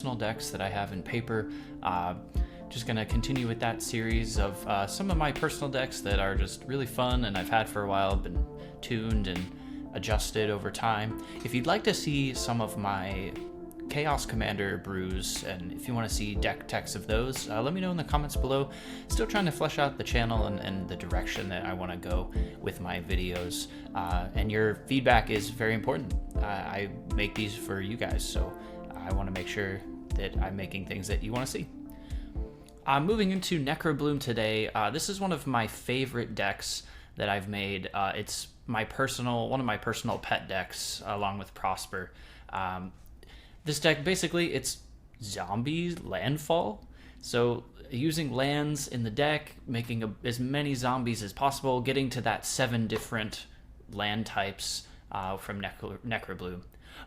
decks that I have in paper. Just gonna continue with that series of some of my personal decks that are just really fun and I've had for a while, been tuned and adjusted over time. If you'd like to see some of my Chaos Commander brews, and if you want to see deck techs of those, let me know in the comments below. Still trying to flesh out the channel and the direction that I want to go with my videos, and your feedback is very important. I make these for you guys, so I want to make sure that I'm making things that you want to see. Moving into Necrobloom today, this is one of my favorite decks that I've made. It's one of my personal pet decks, along with Prosper. This deck, basically, it's zombie landfall. So using lands in the deck, making as many zombies as possible, getting to that 7 different land types from Necrobloom.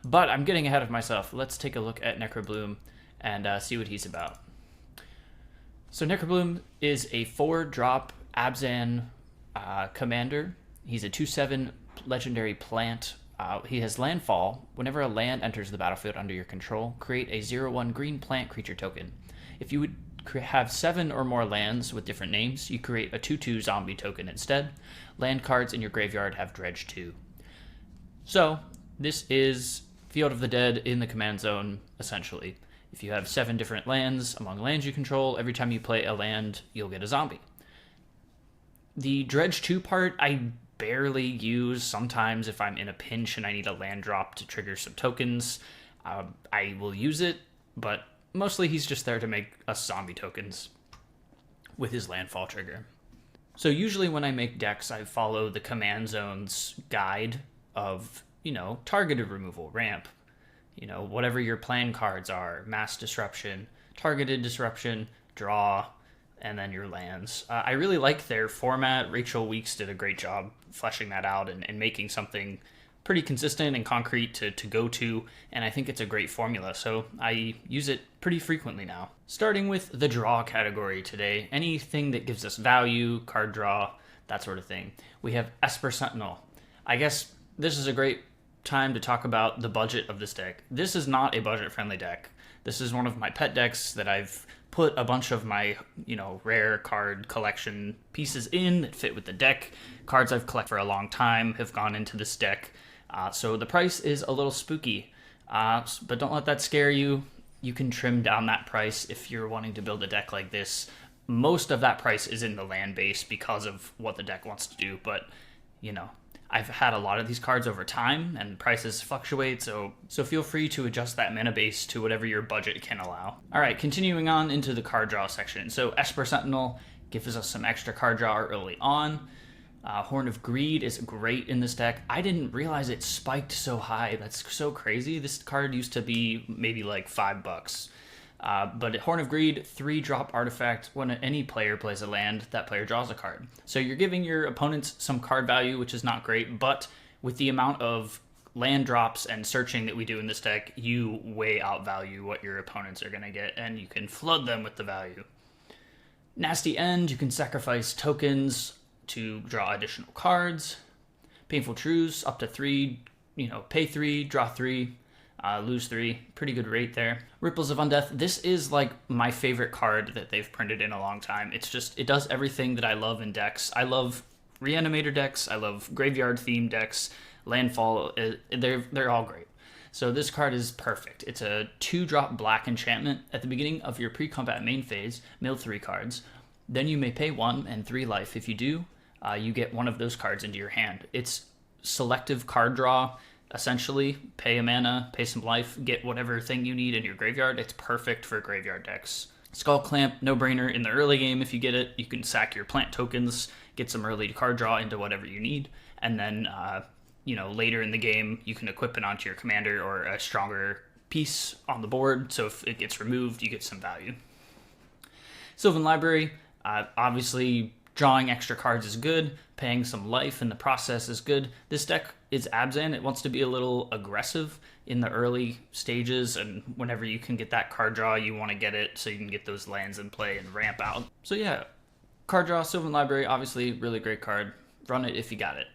But I'm getting ahead of myself. Let's take a look at Necrobloom and see what he's about. So Necrobloom is a 4-drop Abzan commander. He's a 2/7 legendary plant. He has landfall. Whenever a land enters the battlefield under your control, create a 0/1 green plant creature token. If you would have 7 or more lands with different names, you create a 2/2 zombie token instead. Land cards in your graveyard have dredge 2. So this is Field of the Dead in the command zone, essentially. If you have 7 different lands among lands you control, every time you play a land, you'll get a zombie. The dredge 2 part, I barely use. Sometimes if I'm in a pinch and I need a land drop to trigger some tokens, I will use it, but mostly he's just there to make us zombie tokens with his landfall trigger. So usually when I make decks, I follow the command zone's guide of, targeted removal, ramp, whatever your plan cards are, mass disruption, targeted disruption, draw, and then your lands. I really like their format. Rachel Weeks did a great job fleshing that out and making something pretty consistent and concrete to go to, and I think it's a great formula, so I use it pretty frequently now. Starting with the draw category today, anything that gives us value, card draw, that sort of thing. We have Esper Sentinel. I guess this is a great time to talk about the budget of this deck. This is not a budget-friendly deck. This is one of my pet decks that I've put a bunch of my, rare card collection pieces in that fit with the deck. Cards I've collected for a long time have gone into this deck. So the price is a little spooky, but don't let that scare you. You can trim down that price if you're wanting to build a deck like this. Most of that price is in the land base because of what the deck wants to do, but, I've had a lot of these cards over time, and prices fluctuate, so feel free to adjust that mana base to whatever your budget can allow. Alright, continuing on into the card draw section. So Esper Sentinel gives us some extra card draw early on. Horn of Greed is great in this deck. I didn't realize it spiked so high. That's so crazy. This card used to be maybe like $5. But Horn of Greed, 3-drop artifact. When any player plays a land, that player draws a card. So you're giving your opponents some card value, which is not great, but with the amount of land drops and searching that we do in this deck, you way outvalue what your opponents are going to get, and you can flood them with the value. Nasty End, you can sacrifice tokens to draw additional cards. Painful Truce, up to 3, pay 3, draw 3. Lose 3, pretty good rate there. Ripples of Undeath, this is like my favorite card that they've printed in a long time. It does everything that I love in decks. I love Reanimator decks, I love graveyard themed decks, Landfall, they're all great. So this card is perfect. It's a 2-drop black enchantment. At the beginning of your pre-combat main phase, mill 3 cards. Then you may pay 1 and 3 life. If you do, you get one of those cards into your hand. It's selective card draw. Essentially, pay a mana, pay some life, get whatever thing you need in your graveyard. It's perfect for graveyard decks. Skull Clamp, no-brainer in the early game. If you get it, you can sack your plant tokens, get some early card draw into whatever you need, and then, later in the game, you can equip it onto your commander or a stronger piece on the board, so if it gets removed, you get some value. Sylvan Library, obviously, drawing extra cards is good, paying some life in the process is good. This deck is Abzan. It wants to be a little aggressive in the early stages, and whenever you can get that card draw, you want to get it so you can get those lands in play and ramp out. So yeah, card draw, Sylvan Library, obviously really great card. Run it if you got it.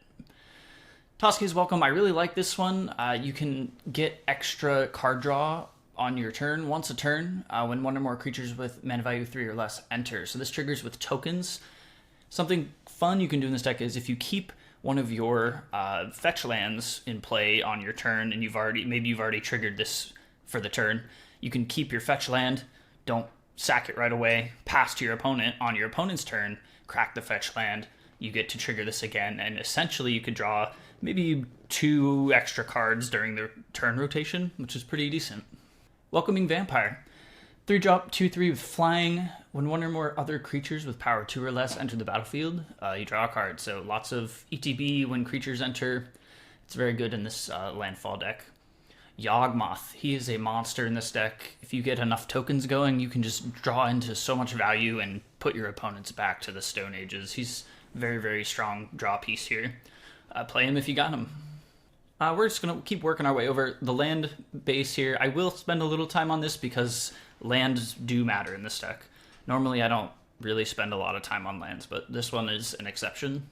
Toski's Welcome, I really like this one. You can get extra card draw on your turn, once a turn, when one or more creatures with mana value 3 or less enter. So this triggers with tokens. Something fun you can do in this deck is if you keep one of your fetch lands in play on your turn, and you've already triggered this for the turn, you can keep your fetch land, don't sack it right away, pass to your opponent on your opponent's turn, crack the fetch land, you get to trigger this again, and essentially you could draw maybe 2 extra cards during the turn rotation, which is pretty decent. Welcoming Vampire. 3-drop, 2/3 with flying. When one or more other creatures with power 2 or less enter the battlefield, you draw a card. So lots of ETB when creatures enter. It's very good in this landfall deck. Yawgmoth. He is a monster in this deck. If you get enough tokens going, you can just draw into so much value and put your opponents back to the Stone Ages. He's very, very strong draw piece here. Play him if you got him. We're just going to keep working our way over the land base here. I will spend a little time on this because lands do matter in this deck. Normally I don't really spend a lot of time on lands, but this one is an exception.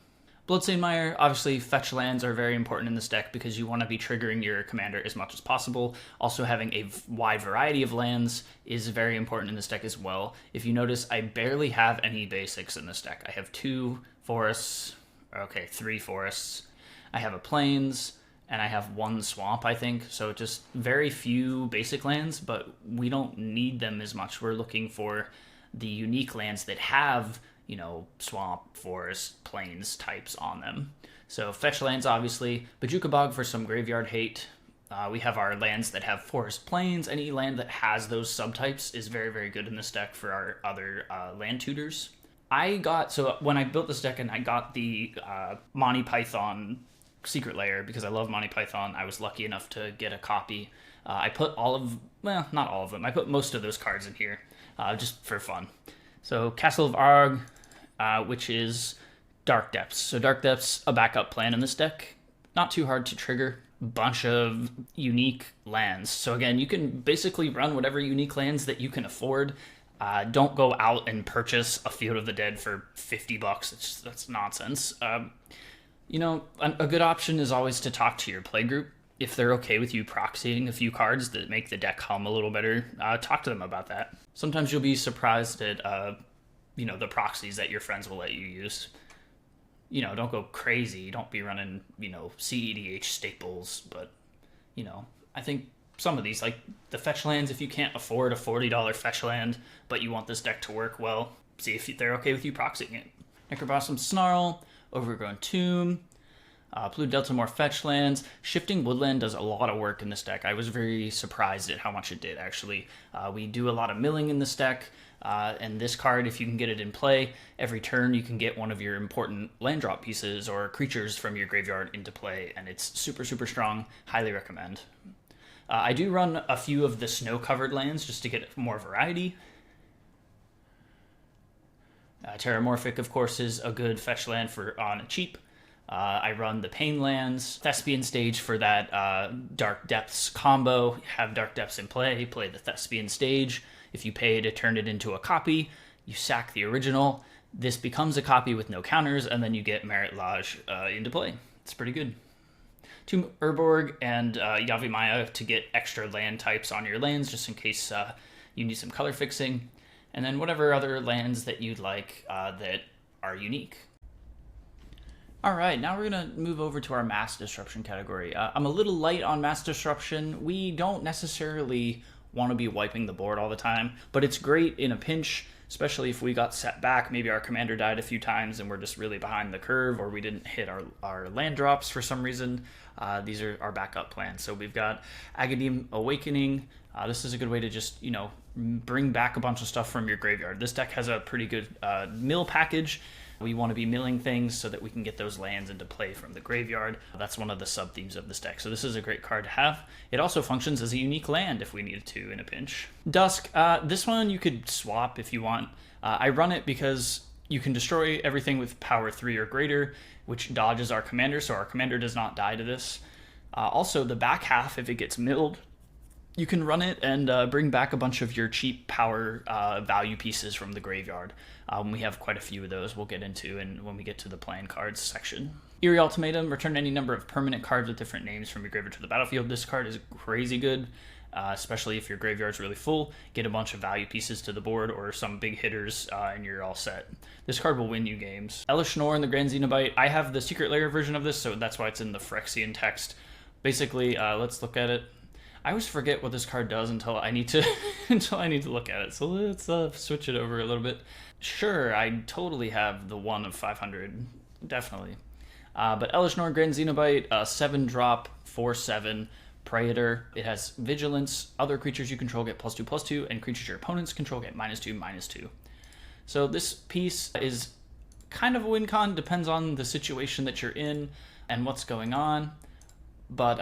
Bloodstained Mire, obviously fetch lands are very important in this deck because you want to be triggering your commander as much as possible. Also having a wide variety of lands is very important in this deck as well. If you notice, I barely have any basics in this deck. I have 2 forests, okay, 3 forests. I have a plains, and I have 1 swamp, I think. So just very few basic lands, but we don't need them as much. We're looking for the unique lands that have, you know, swamp, forest, plains types on them. So fetch lands, obviously. Bojuka Bog for some graveyard hate. We have our lands that have forest, plains. Any land that has those subtypes is very, very good in this deck for our other land tutors. So when I built this deck and I got the Monty Python Secret Lair, because I love Monty Python, I was lucky enough to get a copy. I put not all of them. I put most of those cards in here, just for fun. So Castle of Arg, which is Dark Depths. So Dark Depths, a backup plan in this deck. Not too hard to trigger. Bunch of unique lands. So again, you can basically run whatever unique lands that you can afford. Don't go out and purchase a Field of the Dead for $50. That's nonsense. You know, a good option is always to talk to your playgroup. If they're okay with you proxying a few cards that make the deck hum a little better, talk to them about that. Sometimes you'll be surprised at, the proxies that your friends will let you use. You know, don't go crazy. Don't be running, CEDH staples. But, I think some of these, like the fetch lands, if you can't afford a $40 fetch land, but you want this deck to work well, see if they're okay with you proxying it. Necrobloom Snarl, Overgrown Tomb, Blue Delta more fetch lands. Shifting Woodland does a lot of work in this deck. I was very surprised at how much it did, actually. We do a lot of milling in this deck, and this card, if you can get it in play, every turn you can get one of your important land drop pieces or creatures from your graveyard into play, and it's super, super strong. Highly recommend. I do run a few of the snow-covered lands just to get more variety. Terramorphic, of course, is a good fetch land on cheap. I run the Pain lands, Thespian Stage for that Dark Depths combo. Have Dark Depths in play the Thespian Stage. If you pay to turn it into a copy, you sack the original. This becomes a copy with no counters, and then you get Merit Lodge into play. It's pretty good. Tomb Urborg and Yavimaya to get extra land types on your lands, just in case you need some color fixing. And then whatever other lands that you'd like that are unique. All right, now we're going to move over to our Mass Disruption category. I'm a little light on Mass Disruption. We don't necessarily want to be wiping the board all the time, but it's great in a pinch, especially if we got set back. Maybe our commander died a few times and we're just really behind the curve, or we didn't hit our land drops for some reason. These are our backup plans. So we've got Agadim Awakening. This is a good way to just, bring back a bunch of stuff from your graveyard. This deck has a pretty good mill package. We want to be milling things so that we can get those lands into play from the graveyard. That's one of the sub-themes of this deck. So this is a great card to have. It also functions as a unique land if we needed to in a pinch. Dusk, this one you could swap if you want. I run it because you can destroy everything with power 3 or greater, which dodges our commander, so our commander does not die to this. Also, the back half, if it gets milled, you can run it and bring back a bunch of your cheap power value pieces from the graveyard. We have quite a few of those we'll get into when we get to the playing cards section. Eerie Ultimatum, return any number of permanent cards with different names from your graveyard to the battlefield. This card is crazy good. especially if your graveyard's really full. Get a bunch of value pieces to the board or some big hitters, and you're all set. This card will win you games. Elish Nor and the Grand Xenobite. I have the Secret Lair version of this, so that's why it's in the Phyrexian text. Basically, let's look at it. I always forget what this card does until I need to look at it. So let's switch it over a little bit. Sure, I totally have the 1 of 500, definitely. But Elish Nor, Grand Xenobite, 7-drop, 4/7 Praetor. It has Vigilance. Other creatures you control get +2/+2, and creatures your opponents control get -2/-2. So this piece is kind of a win con. Depends on the situation that you're in and what's going on. But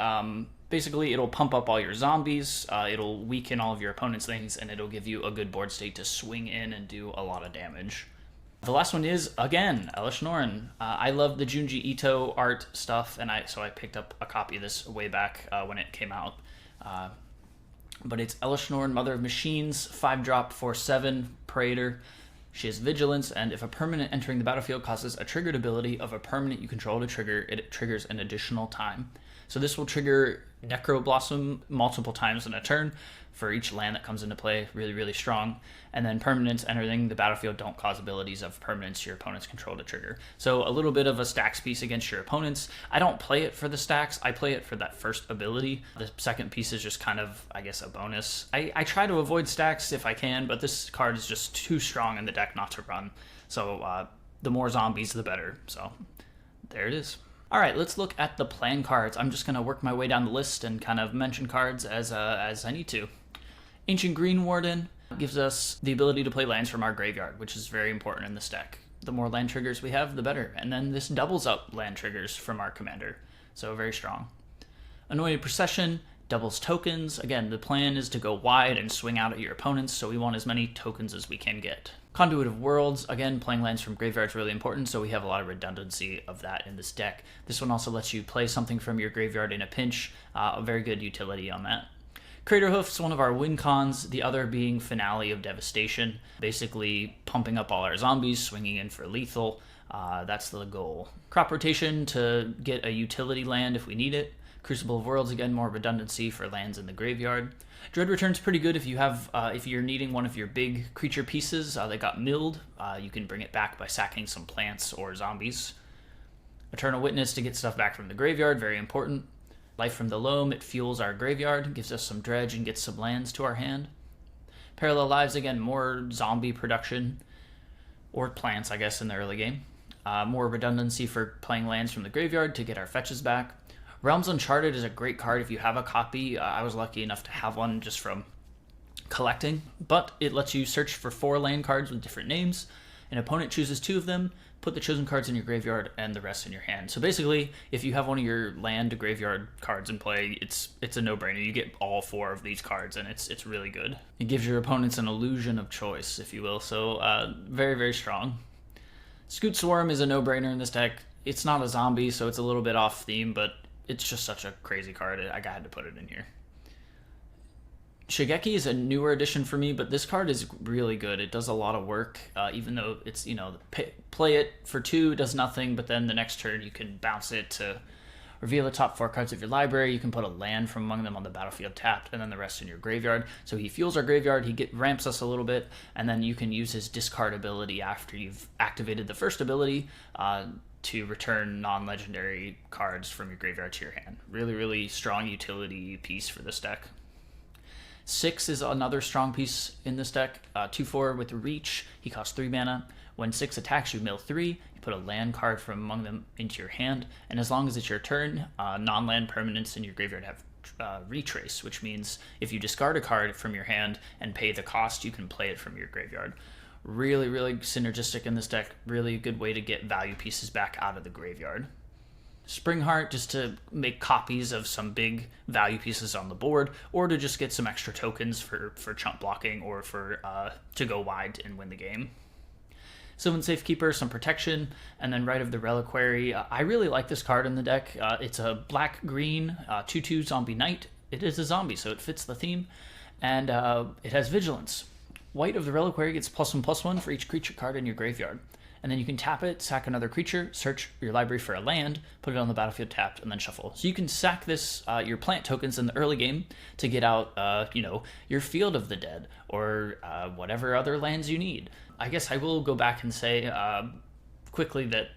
basically, it'll pump up all your zombies, it'll weaken all of your opponent's things, and it'll give you a good board state to swing in and do a lot of damage. The last one is, again, Elish Norn. I love the Junji Ito art stuff, and so I picked up a copy of this way back when it came out. But it's Elish Norn, Mother of Machines, 5-drop, 4/7 Praetor. She has Vigilance, and if a permanent entering the battlefield causes a triggered ability of a permanent you control to trigger, it triggers an additional time. So this will trigger Necrobloom multiple times in a turn for each land that comes into play. Really, really strong. And then permanents entering the battlefield don't cause abilities of permanents your opponents control to trigger. So a little bit of a stacks piece against your opponents. I don't play it for the stacks. I play it for that first ability. The second piece is just kind of, I guess, a bonus. I try to avoid stacks if I can, but this card is just too strong in the deck not to run. So the more zombies, the better. So there it is. All right, let's look at the plan cards. I'm just going to work my way down the list and kind of mention cards as I need to. Ancient Green Warden gives us the ability to play lands from our graveyard, which is very important in this deck. The more land triggers we have, the better. And then this doubles up land triggers from our commander, so very strong. Anointed Procession doubles tokens. Again, the plan is to go wide and swing out at your opponents, so we want as many tokens as we can get. Conduit of Worlds, again, playing lands from graveyard is really important, so we have a lot of redundancy of that in this deck. This one also lets you play something from your graveyard in a pinch, a very good utility on that. Craterhoof's one of our win cons, the other being Finale of Devastation, basically pumping up all our zombies, swinging in for lethal. That's the goal. Crop Rotation to get a utility land if we need it. Crucible of Worlds, again, more redundancy for lands in the graveyard. Dread Return's pretty good if you have, if you're needing one of your big creature pieces that got milled. You can bring it back by sacking some plants or zombies. Eternal Witness to get stuff back from the graveyard, very important. Life from the Loam, it fuels our graveyard, gives us some dredge and gets some lands to our hand. Parallel Lives, again, more zombie production, or plants, I guess, in the early game. More redundancy for playing lands from the graveyard to get our fetches back. Realms Uncharted is a great card if you have a copy. I was lucky enough to have one just from collecting, but it lets you search for 4 land cards with different names. An opponent chooses 2 of them, put the chosen cards in your graveyard and the rest in your hand. So basically, if you have one of your land to graveyard cards in play, it's a no-brainer. You get all 4 of these cards, and it's really good. It gives your opponents an illusion of choice, if you will, so very, very strong. Scoot Swarm is a no-brainer in this deck. It's not a zombie, so it's a little bit off theme, but it's just such a crazy card. I had to put it in here. Shigeki is a newer addition for me, but this card is really good. It does a lot of work, even though it's, play it for 2 does nothing, but then the next turn you can bounce it to reveal the top 4 cards of your library. You can put a land from among them on the battlefield tapped, and then the rest in your graveyard. So he fuels our graveyard, he ramps us a little bit, and then you can use his discard ability after you've activated the first ability, to return non-legendary cards from your graveyard to your hand. Really, really strong utility piece for this deck. 6 is another strong piece in this deck. 2/4 with Reach. He costs 3 mana. When 6 attacks, you mill 3. You put a land card from among them into your hand. And as long as it's your turn, non-land permanents in your graveyard have Retrace, which means if you discard a card from your hand and pay the cost, you can play it from your graveyard. Really, really synergistic in this deck. Really good way to get value pieces back out of the graveyard. Springheart, just to make copies of some big value pieces on the board, or to just get some extra tokens for chump blocking, or for to go wide and win the game. Sylvan Safekeeper, some protection, and then Rite of the Reliquary. I really like this card in the deck. It's a black-green 2/2 zombie knight. It is a zombie, so it fits the theme, and it has Vigilance. White of the Reliquary gets +1/+1 for each creature card in your graveyard. and then you can tap it, sack another creature, search your library for a land, put it on the battlefield tapped, and then shuffle. So you can sack this your plant tokens in the early game to get out, your Field of the Dead or whatever other lands you need. I guess I will go back and say quickly that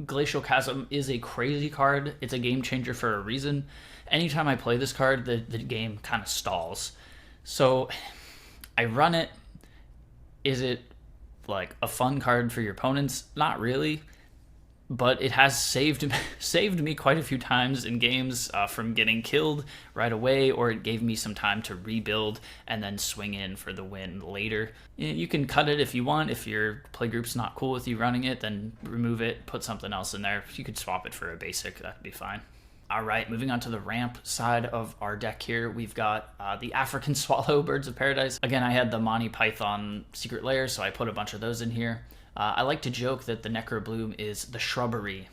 Glacial Chasm is a crazy card. It's a game changer for a reason. Anytime I play this card, the game kind of stalls. So I run it. Is it like a fun card for your opponents? Not really, but it has saved me quite a few times in games from getting killed right away, or it gave me some time to rebuild and then swing in for the win later. You can cut it if you want. If your playgroup's not cool with you running it, then remove it, put something else in there. You could swap it for a basic, that'd be fine. All right, moving on to the ramp side of our deck here, we've got the African Swallow, Birds of Paradise. Again, I had the Monty Python Secret Lair, so I put a bunch of those in here. I like to joke that the Necrobloom is the shrubbery.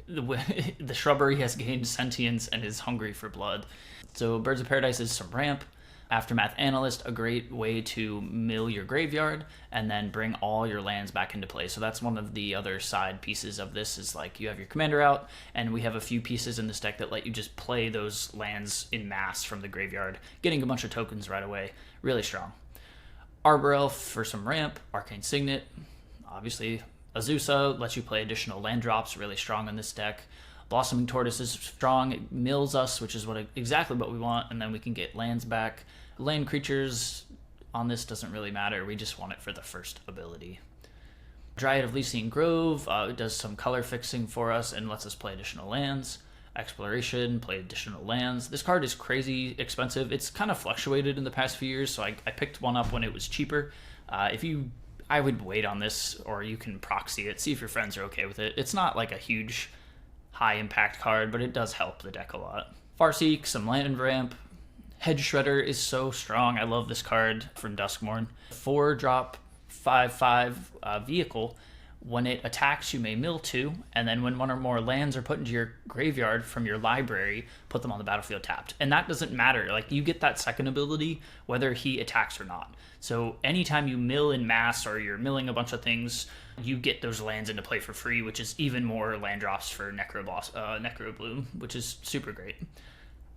The shrubbery has gained sentience and is hungry for blood. So Birds of Paradise is some ramp. Aftermath Analyst, a great way to mill your graveyard and then bring all your lands back into play. So that's one of the other side pieces of this, is like you have your commander out, and we have a few pieces in this deck that let you just play those lands in mass from the graveyard, getting a bunch of tokens right away. Really strong. Arbor Elf for some ramp. Arcane Signet, obviously. Azusa lets you play additional land drops, really strong in this deck. Blossoming Tortoise is strong. It mills us, which is exactly what we want, and then we can get lands back. Land creatures on this doesn't really matter. We just want it for the first ability. Dryad of Lycian Grove it does some color fixing for us and lets us play additional lands. Exploration, play additional lands. This card is crazy expensive. It's kind of fluctuated in the past few years, so I picked one up when it was cheaper. I would wait on this, or you can proxy it, see if your friends are okay with it. It's not like a huge high impact card, but it does help the deck a lot. Farseek, some land and ramp. Hedge Shredder is so strong. I love this card from Duskmourn. 4-drop, 5/5 vehicle. When it attacks, you may mill 2, and then when one or more lands are put into your graveyard from your library, put them on the battlefield tapped. And that doesn't matter. Like, you get that second ability whether he attacks or not. So anytime you mill in mass, or you're milling a bunch of things, you get those lands into play for free, which is even more land drops for Necrobloom, which is super great.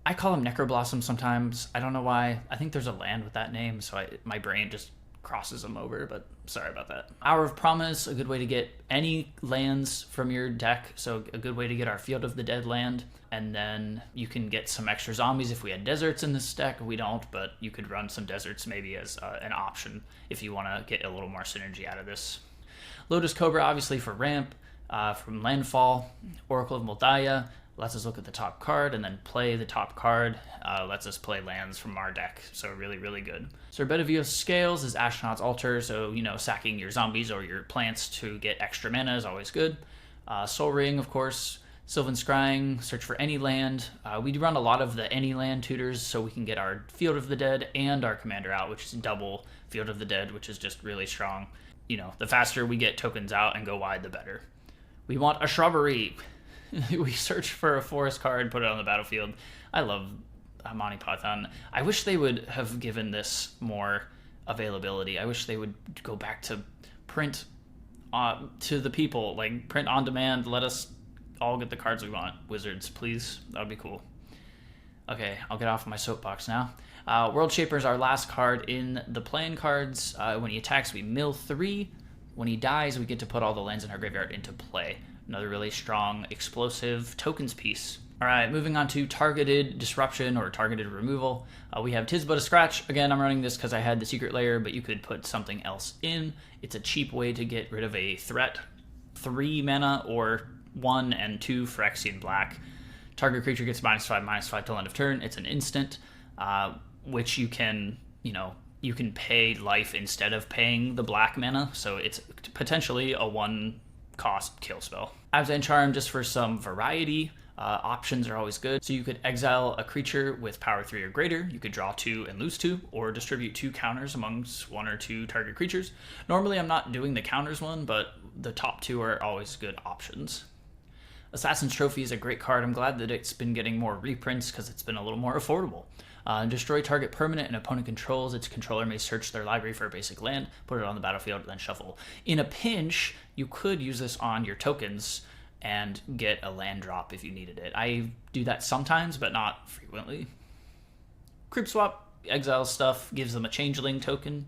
I call him Necroblossom sometimes. I don't know why. I think there's a land with that name, so my brain just crosses them over, but sorry about that. Hour of Promise, a good way to get any lands from your deck, so a good way to get our Field of the Dead land, and then you can get some extra zombies if we had deserts in this deck. We don't, but you could run some deserts maybe as an option if you want to get a little more synergy out of this. Lotus Cobra, obviously, for ramp, from Landfall. Oracle of Moldiah lets us look at the top card and then play the top card. Lets us play lands from our deck, so really, really good. Sorbet Scales is Astronaut's Altar, so, sacking your zombies or your plants to get extra mana is always good. Soul Ring, of course. Sylvan Scrying, search for any land. We run a lot of the any land tutors, so we can get our Field of the Dead and our commander out, which is double Field of the Dead, which is just really strong. The faster we get tokens out and go wide, the better. We want a Shrubbery. We search for a forest card, put it on the battlefield. I love Monty Python. I wish they would have given this more availability. I wish they would go back to print to the people, like print on demand. Let us all get the cards we want. Wizards, please. That would be cool. Okay, I'll get off my soapbox now. World Shaper is our last card in the playing cards. When he attacks, we mill 3. When he dies, we get to put all the lands in our graveyard into play. Another really strong, explosive tokens piece. All right, moving on to targeted disruption or targeted removal. We have Tis But a Scratch. Again, I'm running this because I had the Secret Lair, but you could put something else in. It's a cheap way to get rid of a threat. 3 mana or 1 and 2 Phyrexian Black. Target creature gets -5/-5 till end of turn. It's an instant, which you can, you can pay life instead of paying the black mana, so it's potentially a 1-cost kill spell. Abzan Charm, just for some variety. Options are always good. So you could exile a creature with power 3 or greater. You could draw 2 and lose 2, or distribute 2 counters amongst 1 or 2 target creatures. Normally I'm not doing the counters one, but the top 2 are always good options. Assassin's Trophy is a great card. I'm glad that it's been getting more reprints because it's been a little more affordable. Destroy target permanent an opponent controls. Its controller may search their library for a basic land, put it on the battlefield, then shuffle. In a pinch, you could use this on your tokens and get a land drop if you needed it. I do that sometimes, but not frequently. Creep Swap, exile stuff, gives them a Changeling token.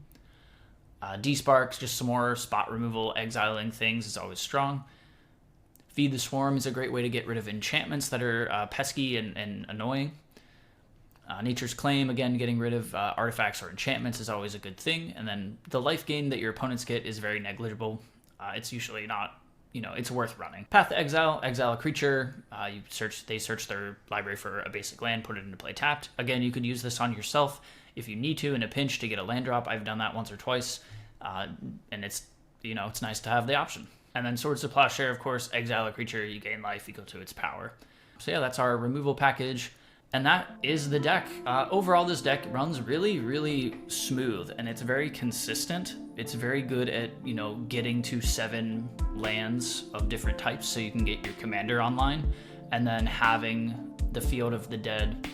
D-Sparks, just some more spot removal, exiling things is always strong. Feed the Swarm is a great way to get rid of enchantments that are pesky and annoying. Nature's Claim, again, getting rid of artifacts or enchantments is always a good thing. And then the life gain that your opponents get is very negligible. It's usually not, it's worth running. Path to Exile, exile a creature. They search their library for a basic land, put it into play tapped. Again, you could use this on yourself if you need to in a pinch to get a land drop. I've done that once or twice, and it's nice to have the option. And then Swords to Plowshare, of course, exile a creature, you gain life equal to its power. So yeah, that's our removal package. And that is the deck. Overall, this deck runs really, really smooth, and it's very consistent. It's very good at, getting to 7 lands of different types so you can get your commander online, and then having the Field of the Dead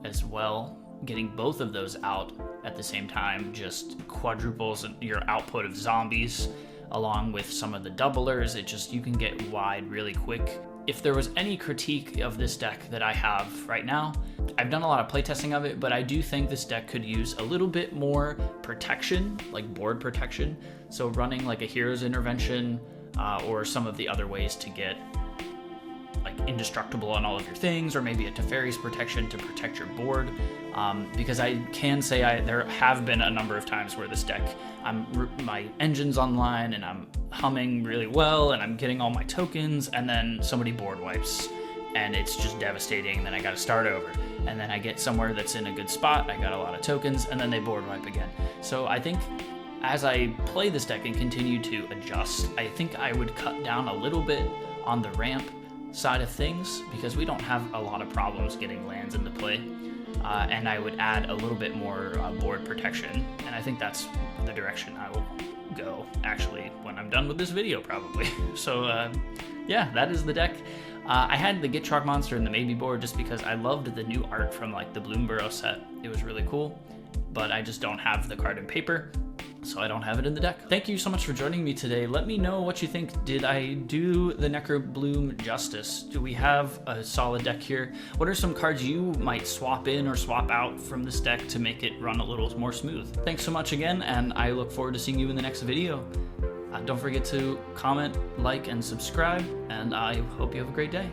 as well. Getting both of those out at the same time just quadruples your output of zombies, along with some of the doublers. You can get wide really quick. If there was any critique of this deck that I have right now, I've done a lot of playtesting of it, but I do think this deck could use a little bit more protection, like board protection. So running like a Hero's Intervention or some of the other ways to get like indestructible on all of your things, or maybe a Teferi's protection to protect your board. Because I can say there have been a number of times where this deck, my engine's online and I'm humming really well and I'm getting all my tokens, and then somebody board wipes and it's just devastating. Then I got to start over, and then I get somewhere that's in a good spot, I got a lot of tokens, and then they board wipe again. So I think as I play this deck and continue to adjust, I think I would cut down a little bit on the ramp side of things, because we don't have a lot of problems getting lands into play, and I would add a little bit more board protection, and I think that's the direction I will go actually when I'm done with this video probably. So yeah, that is the deck. I had the Gitrog monster in the maybe board just because I loved the new art from like the Bloomburrow set. It was really cool, but I just don't have the card in paper, so I don't have it in the deck. Thank you so much for joining me today. Let me know what you think. Did I do the Necrobloom justice? Do we have a solid deck here? What are some cards you might swap in or swap out from this deck to make it run a little more smooth? Thanks so much again, and I look forward to seeing you in the next video. Don't forget to comment, like, and subscribe, and I hope you have a great day.